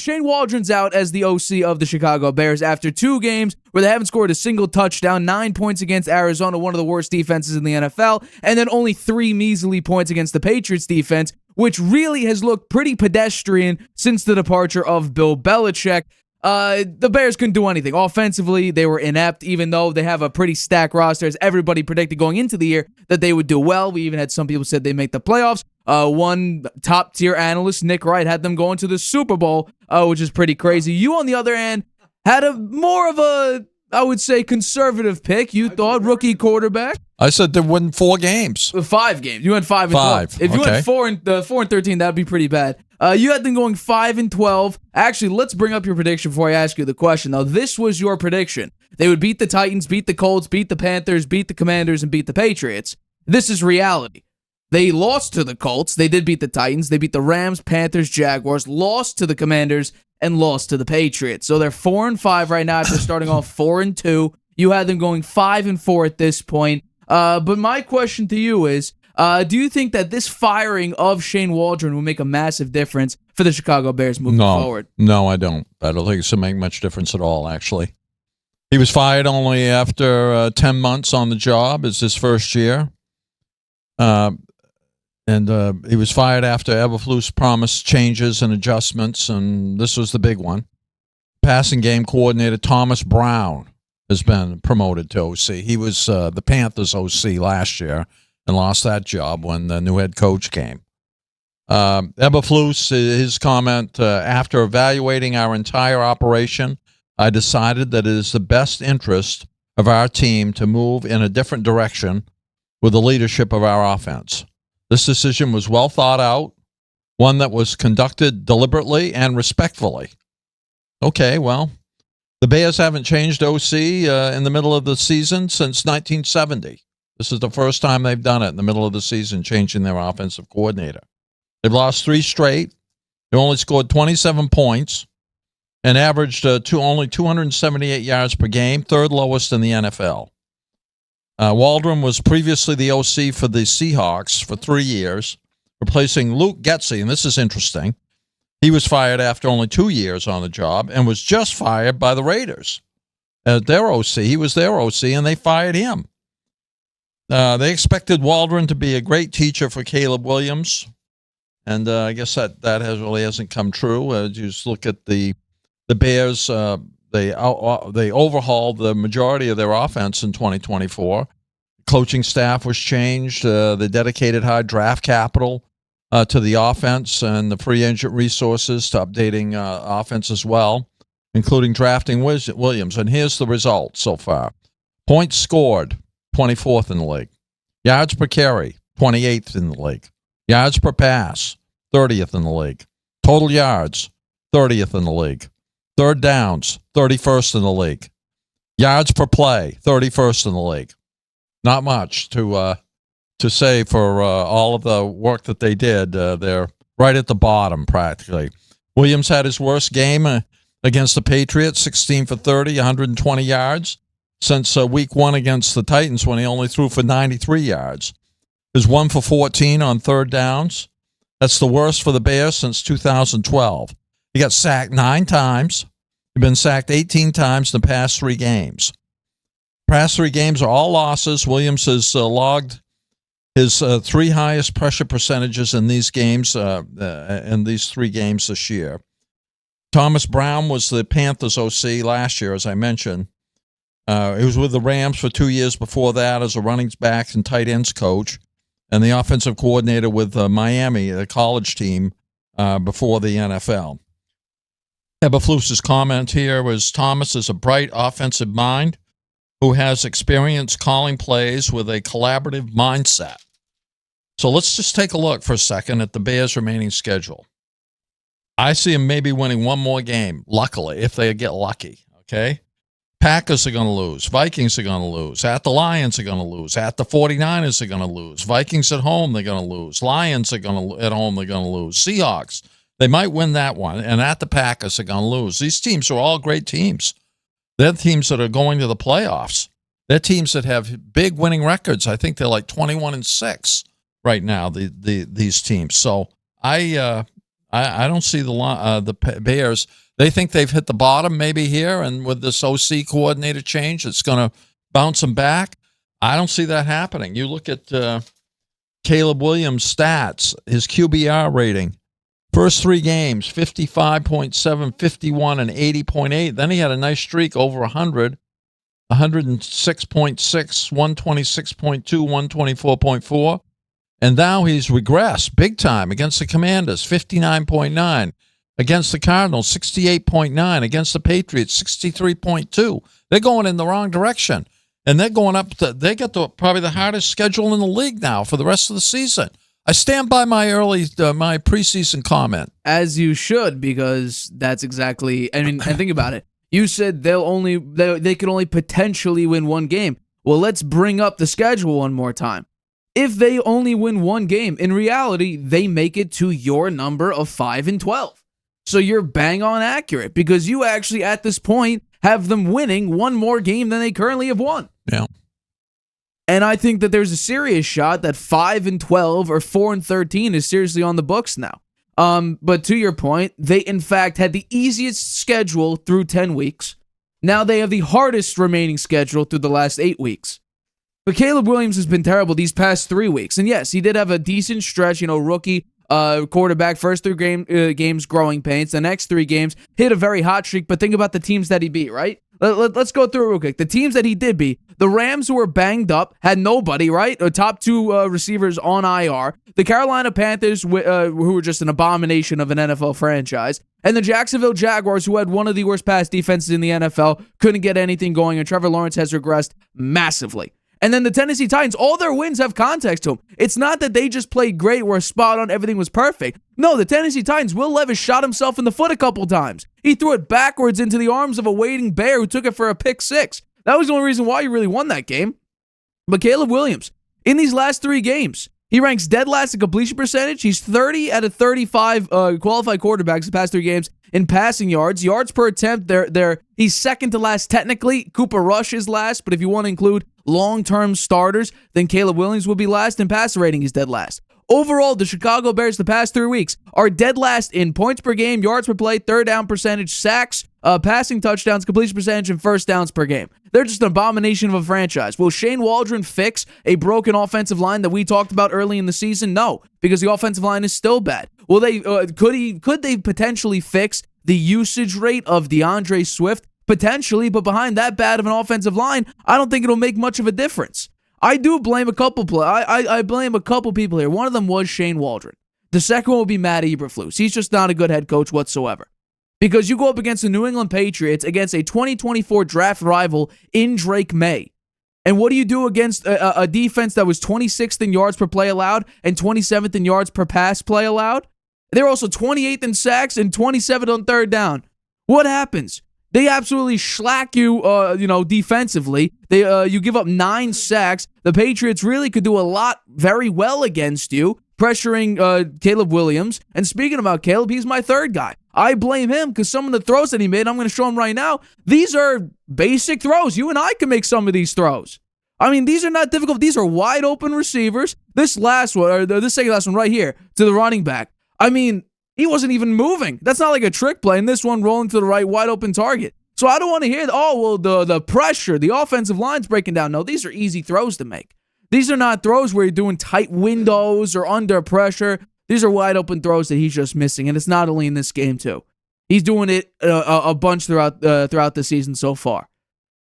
Shane Waldron's out as the OC of the Chicago Bears after 2 games where they haven't scored a single touchdown, 9 points against Arizona, one of the worst defenses in the NFL, and then only 3 measly points against the Patriots defense, which really has looked pretty pedestrian since the departure of Bill Belichick. The Bears couldn't do anything. Offensively, they were inept, even though they have a pretty stacked roster, as everybody predicted going into the year that they would do well. We even had some people said they'd make the playoffs. One top-tier analyst, Nick Wright, had them going to the Super Bowl, which is pretty crazy. You, on the other hand, had a more of a, I would say, conservative pick. You thought rookie quarterback. I said they win 4 games. 5 games. You went 5 and 12. If you went 4 and 13, that'd be pretty bad. You had them going 5 and 12. Actually, let's bring up your prediction before I ask you the question. Now, this was your prediction. They would beat the Titans, beat the Colts, beat the Panthers, beat the Commanders, and beat the Patriots. This is reality. They lost to the Colts. They did beat the Titans. They beat the Rams, Panthers, Jaguars, lost to the Commanders, and lost to the Patriots. So they're 4 and 5 right now after starting off 4 and 2. You had them going 5 and 4 at this point. But my question to you is, do you think that this firing of Shane Waldron will make a massive difference for the Chicago Bears moving forward? No, I don't. I don't think it's going to make much difference at all, actually. He was fired only after 10 months on the job. It's his first year. And he was fired after Eberflus promised changes and adjustments, and this was the big one. Passing game coordinator Thomas Brown has been promoted to OC. He was the Panthers OC last year and lost that job when the new head coach came. Eberflus, his comment, after evaluating our entire operation, I decided that it is the best interest of our team to move in a different direction with the leadership of our offense. This decision was well thought out, one that was conducted deliberately and respectfully. Okay, well, the Bears haven't changed OC in the middle of the season since 1970. This is the first time they've done it in the middle of the season, changing their offensive coordinator. They've lost 3 straight. They only scored 27 points and averaged only 278 yards per game, 3rd lowest in the NFL. Waldron was previously the OC for the Seahawks for 3 years, replacing Luke Getsy, and this is interesting. He was fired after only 2 years on the job and was just fired by the Raiders. Their OC, he was their OC, and they fired him. They expected Waldron to be a great teacher for Caleb Williams, and I guess that really hasn't come true. You just look at the Bears. They overhauled the majority of their offense in 2024. Coaching staff was changed. They dedicated high draft capital to the offense and the free agent resources to updating offense as well, including drafting Williams. And here's the result so far. Points scored, 24th in the league. Yards per carry, 28th in the league. Yards per pass, 30th in the league. Total yards, 30th in the league. Third downs, 31st in the league. Yards per play, 31st in the league. Not much to say for all of the work that they did. They're right at the bottom, practically. Williams had his worst game against the Patriots, 16 for 30, 120 yards, since week 1 against the Titans when he only threw for 93 yards. His 1 for 14 on third downs. That's the worst for the Bears since 2012. He got sacked 9 times. He's been sacked 18 times in the past 3 games. Past 3 games are all losses. Williams has logged his 3 highest pressure percentages in these games, in these 3 games this year. Thomas Brown was the Panthers OC last year, as I mentioned. He was with the Rams for 2 years before that as a running backs and tight ends coach, and the offensive coordinator with Miami, the college team, before the NFL. Eberflus's comment here was Thomas is a bright offensive mind who has experience calling plays with a collaborative mindset. So let's just take a look for a second at the Bears' remaining schedule. I see them maybe winning 1 more game, luckily, if they get lucky, okay? Packers are going to lose. Vikings are going to lose. At the Lions are going to lose. At the 49ers are going to lose. Vikings at home, they're going to lose. Lions are going to at home, they're going to lose. Seahawks, they might win that one. And at the Packers are going to lose. These teams are all great teams. They're teams that are going to the playoffs. They're teams that have big winning records. I think they're like 21-6 right now, these teams. So I I don't see the Bears. They think they've hit the bottom maybe here, and with this OC coordinator change, it's going to bounce them back. I don't see that happening. You look at Caleb Williams' stats, his QBR rating. First 3 games, 55.7, 51, and 80.8. Then he had a nice streak over 100, 106.6, 126.2, 124.4. And now he's regressed big time against the Commanders, 59.9. Against the Cardinals, 68.9. Against the Patriots, 63.2. They're going in the wrong direction. And they're going up. They get probably the hardest schedule in the league now for the rest of the season. I stand by my my preseason comment. As you should, because that's exactly. I mean, and think about it. You said they could only potentially win one game. Well, let's bring up the schedule one more time. If they only win one game, in reality, they make it to your number of 5-12. So you're bang on accurate because you actually, at this point, have them winning one more game than they currently have won. Yeah. And I think that there's a serious shot that 5-12 or 4-13 is seriously on the books now. But to your point, they in fact had the easiest schedule through 10 weeks. Now they have the hardest remaining schedule through the last 8 weeks. But Caleb Williams has been terrible these past 3 weeks. And yes, he did have a decent stretch, rookie quarterback, first 3 games growing pains. The next 3 games hit a very hot streak, but think about the teams that he beat, right? Let's go through it real quick. The teams that he did beat, the Rams, who were banged up, had nobody, right? The top 2 receivers on IR. The Carolina Panthers, who were just an abomination of an NFL franchise. And the Jacksonville Jaguars, who had one of the worst pass defenses in the NFL, couldn't get anything going, and Trevor Lawrence has regressed massively. And then the Tennessee Titans, all their wins have context to them. It's not that they just played great, were spot on, everything was perfect. No, the Tennessee Titans, Will Levis shot himself in the foot a couple times. He threw it backwards into the arms of a waiting bear who took it for a pick 6. That was the only reason why he really won that game. But Caleb Williams, in these last 3 games, he ranks dead last in completion percentage. He's 30 out of 35 qualified quarterbacks the past 3 games in passing yards. Yards per attempt, he's second to last technically. Cooper Rush is last, but if you want to include long-term starters, then Caleb Williams will be last, and passer rating is dead last. Overall, the Chicago Bears the past 3 weeks are dead last in points per game, yards per play, third down percentage, sacks, passing touchdowns, completion percentage, and first downs per game. They're just an abomination of a franchise. Will Shane Waldron fix a broken offensive line that we talked about early in the season? No, because the offensive line is still bad. Will they? Could they potentially fix the usage rate of DeAndre Swift? Potentially, but behind that bad of an offensive line, I don't think it'll make much of a difference. I do blame a couple I blame a couple people here. One of them was Shane Waldron. The second one will be Matt Eberflus. He's just not a good head coach whatsoever. Because you go up against the New England Patriots, against a 2024 draft rival in Drake May. And what do you do against a defense that was 26th in yards per play allowed and 27th in yards per pass play allowed? They're also 28th in sacks and 27th on third down. What happens? They absolutely slack you, defensively. You give up 9 sacks. The Patriots really could do a lot very well against you, pressuring Caleb Williams. And speaking about Caleb, he's my third guy. I blame him because some of the throws that he made, I'm going to show him right now, these are basic throws. You and I can make some of these throws. I mean, these are not difficult. These are wide open receivers. This last one, or this second last one right here, to the running back. I mean, he wasn't even moving. That's not like a trick play. And this one rolling to the right, wide open target. So I don't want to hear, the pressure, the offensive line's breaking down. No, these are easy throws to make. These are not throws where you're doing tight windows or under pressure. These are wide open throws that he's just missing. And it's not only in this game, too. He's doing it a bunch throughout the season so far.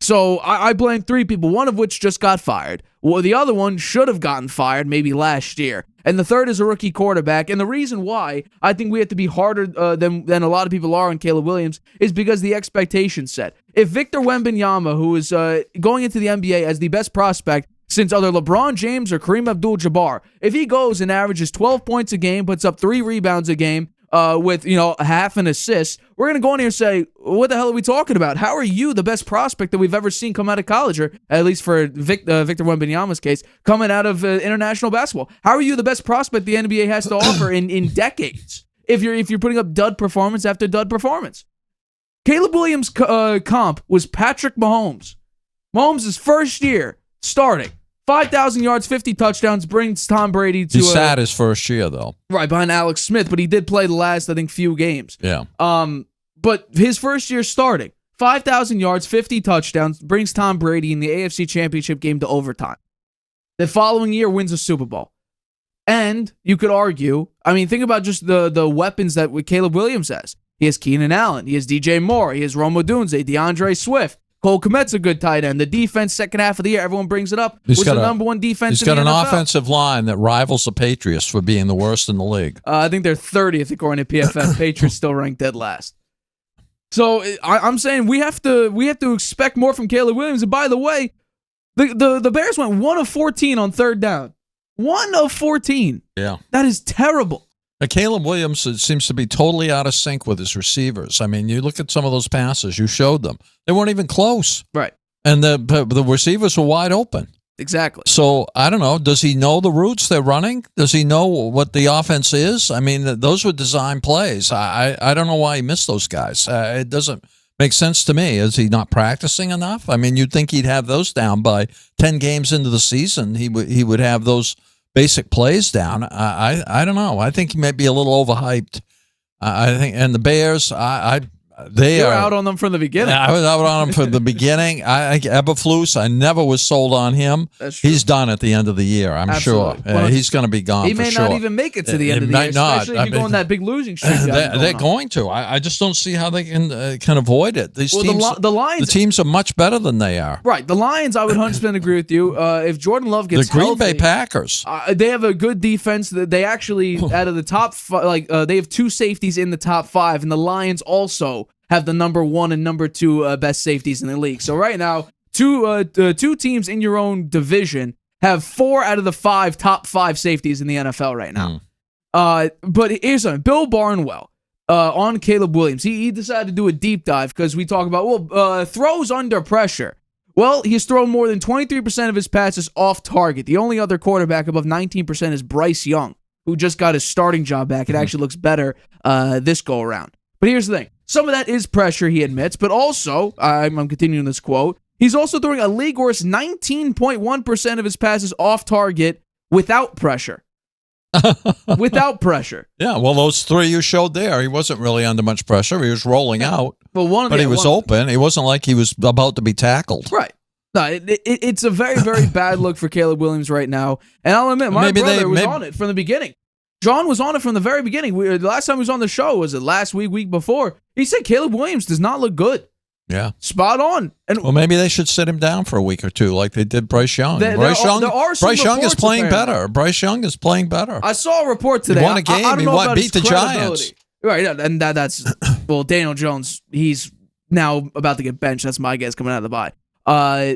So I blame 3 people, one of which just got fired. Well, the other one should have gotten fired maybe last year. And the third is a rookie quarterback. And the reason why I think we have to be harder than a lot of people are on Caleb Williams is because the expectation's set. If Victor Wembanyama, who is going into the NBA as the best prospect since either LeBron James or Kareem Abdul-Jabbar, if he goes and averages 12 points a game, puts up 3 rebounds a game, with half an assist, we're going to go in here and say, what the hell are we talking about? How are you the best prospect that we've ever seen come out of college, or at least for Victor Wembanyama's case, coming out of international basketball? How are you the best prospect the NBA has to offer in decades if you're putting up dud performance after dud performance? Caleb Williams' comp was Patrick Mahomes. Mahomes' first year starting, 5,000 yards, 50 touchdowns brings Tom Brady to He sat his first year, though. Right, behind Alex Smith, but he did play the last, I think, few games. Yeah. But his first year starting, 5,000 yards, 50 touchdowns, brings Tom Brady in the AFC Championship game to overtime. The following year wins a Super Bowl. And you could argue, I mean, think about just the weapons that Caleb Williams has. He has Keenan Allen. He has DJ Moore. He has Rome Odunze, DeAndre Swift. Cole Kmet's a good tight end. The defense, second half of the year, everyone brings it up, was the number one defense in the NFL. He's got an offensive line that rivals the Patriots for being the worst in the league. I think they're 30th according to PFF. Patriots still ranked dead last. So I'm saying we have to expect more from Caleb Williams. And by the way, the Bears went 1 of 14 on third down. 1 of 14. Yeah. That is terrible. Caleb Williams seems to be totally out of sync with his receivers. I mean, you look at some of those passes, you showed them. They weren't even close. Right. And the receivers were wide open. Exactly. So, I don't know. Does he know the routes they're running? Does he know what the offense is? I mean, those were design plays. I don't know why he missed those guys. It doesn't make sense to me. Is he not practicing enough? I mean, you'd think he'd have those down by 10 games into the season. He would have those basic plays down. I don't know. I think he might be a little overhyped. I think, and the Bears, they are out on them from the beginning. I was out on him from the beginning. Eberflus, I never was sold on him. That's true. He's done at the end of the year, I'm Absolutely. sure. He's going to be gone. He may not even make it to the end of the year, especially if you go on that big losing streak. They're going to. I just don't see how they can avoid it. These teams, the Lions, the teams are much better than they are. Right, the Lions, I would 100% agree with you. If Jordan Love gets the Green healthy, Bay Packers, they have a good defense. They actually out of the top, they have 2 safeties in the top 5, and the Lions also have the number 1 and number 2 best safeties in the league. So right now, two teams in your own division have 4 out of the 5 top 5 safeties in the NFL right now. But here's something. Bill Barnwell on Caleb Williams, he decided to do a deep dive because we talk about, throws under pressure. Well, he's thrown more than 23% of his passes off target. The only other quarterback above 19% is Bryce Young, who just got his starting job back. It actually looks better this go around. But here's the thing. Some of that is pressure, he admits, but also, I'm continuing this quote, he's also throwing a league worst 19.1% of his passes off target without pressure. Without pressure. Yeah, well, those 3 you showed there, he wasn't really under much pressure. He was rolling out, but he was open. It wasn't like he was about to be tackled. Right. No, it's a very, very bad look for Caleb Williams right now. And I'll admit, my brother was on it from the beginning. John was on it from the very beginning. The last time he was on the show, was it last week before? He said Caleb Williams does not look good. Yeah. Spot on. And well, maybe they should sit him down for a week or 2 like they did Bryce Young. Bryce Young is playing better. Bryce Young is playing better. I saw a report today. He won a game. He beat the Giants. Right, and that's well, Daniel Jones, he's now about to get benched. That's my guess coming out of the bye.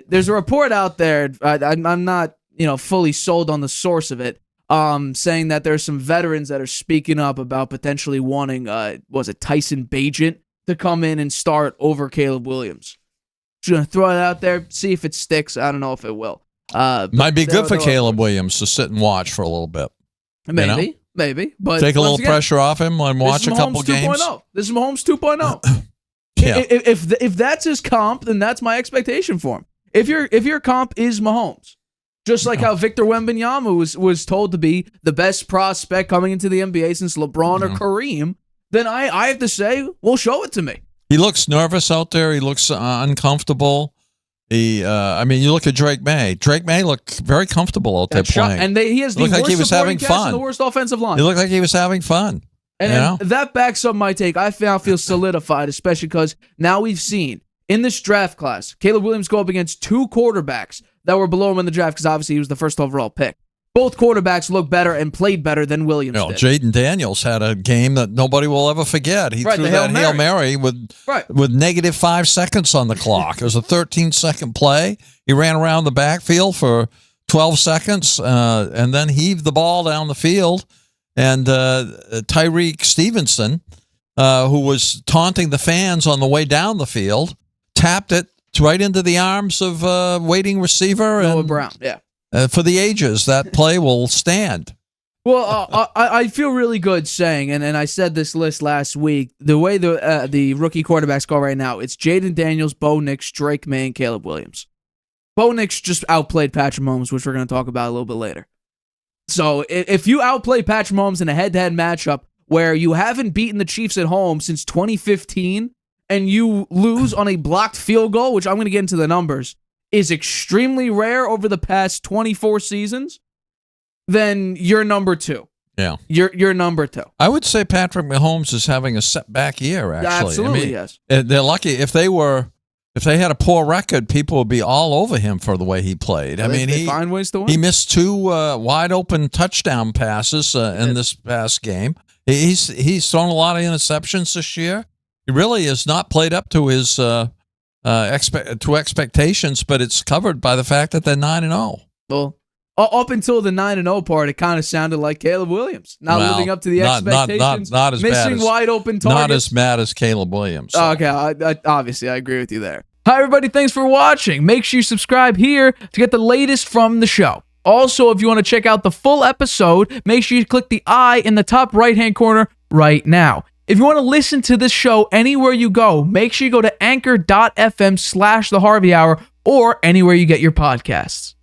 There's a report out there. I'm not fully sold on the source of it. Saying that there's some veterans that are speaking up about potentially wanting, Tyson Bagent to come in and start over Caleb Williams. Just gonna throw it out there, see if it sticks. I don't know if it will. Might be good for Caleb Williams to sit and watch for a little bit. Maybe. But take a little pressure off him and watch a couple games. This is Mahomes 2.0. Yeah. If that's his comp, then that's my expectation for him. If your comp is Mahomes. Just like how Victor Wembanyama was told to be the best prospect coming into the NBA since LeBron or Kareem, then I have to say, well, show it to me. He looks nervous out there. He looks uncomfortable. You look at Drake May. Drake May looked very comfortable out there playing. And he has the worst supporting cast and the worst offensive line. He looked like he was having fun. And that backs up my take. I feel solidified, especially because now we've seen in this draft class, Caleb Williams go up against 2 quarterbacks that were below him in the draft because obviously he was the first overall pick. Both quarterbacks look better and played better than Williams did. Jaden Daniels had a game that nobody will ever forget. He threw that Hail Mary with negative 5 seconds on the clock. It was a 13-second play. He ran around the backfield for 12 seconds and then heaved the ball down the field. And Tyreek Stevenson, who was taunting the fans on the way down the field, tapped it right into the arms of waiting receiver. Noah Brown, yeah. For the ages, that play will stand. Well, I feel really good saying, and I said this list last week, the way the rookie quarterbacks go right now, it's Jaden Daniels, Bo Nix, Drake May, and Caleb Williams. Bo Nix just outplayed Patrick Mahomes, which we're going to talk about a little bit later. So if you outplay Patrick Mahomes in a head-to-head matchup where you haven't beaten the Chiefs at home since 2015 and you lose on a blocked field goal, which I'm going to get into the numbers, is extremely rare over the past 24 seasons, then you're number 2. Yeah. You're number 2. I would say Patrick Mahomes is having a setback year, actually. Absolutely, yes. They're lucky. If they had a poor record, people would be all over him for the way he played. They find ways to win. He missed 2 wide open touchdown passes in this past game. He's thrown a lot of interceptions this year. He really has not played up to his expectations, but it's covered by the fact that they're 9-0. Well, up until the 9-0 part, it kind of sounded like Caleb Williams not living up to the expectations. Not as missing wide open targets. Not as mad as Caleb Williams. So. Okay, obviously I agree with you there. Hi everybody, thanks for watching. Make sure you subscribe here to get the latest from the show. Also, if you want to check out the full episode, make sure you click the I in the top right-hand corner right now. If you want to listen to this show anywhere you go, make sure you go to anchor.fm/The Harvey Hour or anywhere you get your podcasts.